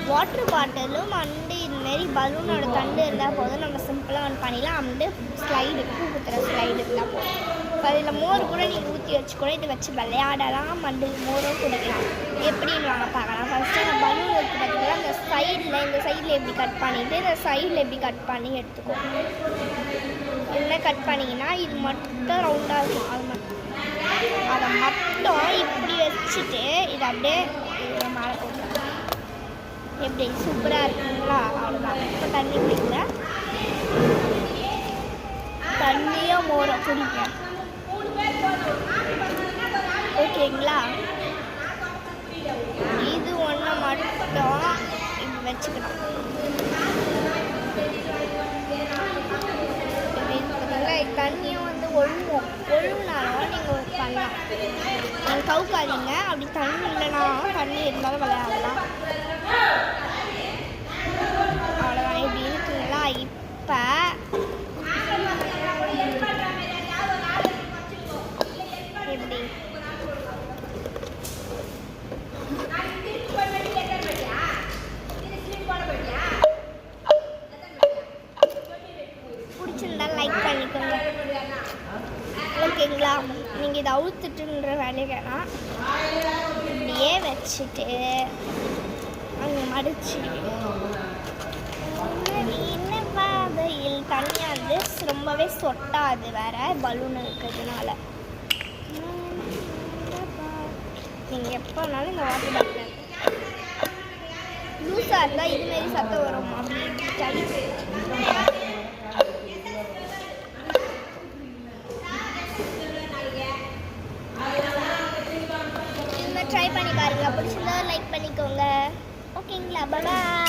Water பாட்டிலும் and இதுமாரி பலூனோட தண்டு இருந்தால் போதும். நம்ம சிம்பிளாக ஒன்று பண்ணிடலாம். அண்டு ஸ்லைடு பூ குத்துற ஸ்லைடு இருந்தால் போதும். அதில் மோர் கூட நீங்கள் ஊற்றி வச்சு கூட இதை வச்சு விளையாடலாம். அண்டு மோரும் குடிக்கலாம். எப்படின்னு வாங்க பார்க்கலாம். ஃபஸ்ட்டு அந்த பலூன் இருக்குது பார்த்தீங்கன்னா அந்த சைடில் இந்த சைடில் எப்படி கட் பண்ணிவிட்டு இந்த சைடில் எப்படி கட் பண்ணி எடுத்துக்கோங்க. என்ன கட் பண்ணிங்கன்னா இது மட்டும் ரவுண்டாக இருக்கும். அதை மட்டும் இப்படி வச்சுட்டு இதை அப்படியே மேலே போட்டுருக்கோம். எப்படி சூப்பராக இருக்குங்களா? அவ்வளோதான். இப்போ தண்ணி குடிக்கல, தண்ணியும் மோரை குடிக்க. ஓகேங்களா? இது ஒன்று மட்டும் இப்படி வச்சுக்கலாம். தண்ணியும் வந்து ஒழுங்கினாலும் நீங்கள் பண்ணலாம். நீங்கள் கவுக்காதீங்க. அப்படி தண்ணி இல்லைனா தண்ணி இருந்தாலும் விளையாடலாம். அவ்வளோதான். இப்படி இருக்குங்களா? இப்போ எப்படி பிடிச்சிருந்தா லைக் பண்ணிக்கோங்க. ஓகேங்களா? நீங்கள் இதை அவுத்துட்டுன்ற வேலைகள்லாம் இப்படியே வச்சுட்டு அங்கே மடிச்சு என்ன பாதையில் தண்ணியாக வந்து ரொம்பவே சொட்டாது. வேறு பலூன் இருக்கிறதுனால நீங்கள் எப்போனாலும் இந்த வாட்டர் பாட்டில் லூஸாக இருந்தால் இதுமாரி சத்தம் வரும். அப்படி ட்ரை பண்ணி பாருங்கள். பிடிச்சிருந்தா லைக் பண்ணிக்கோங்க. ஓகேங்களா? பாய்.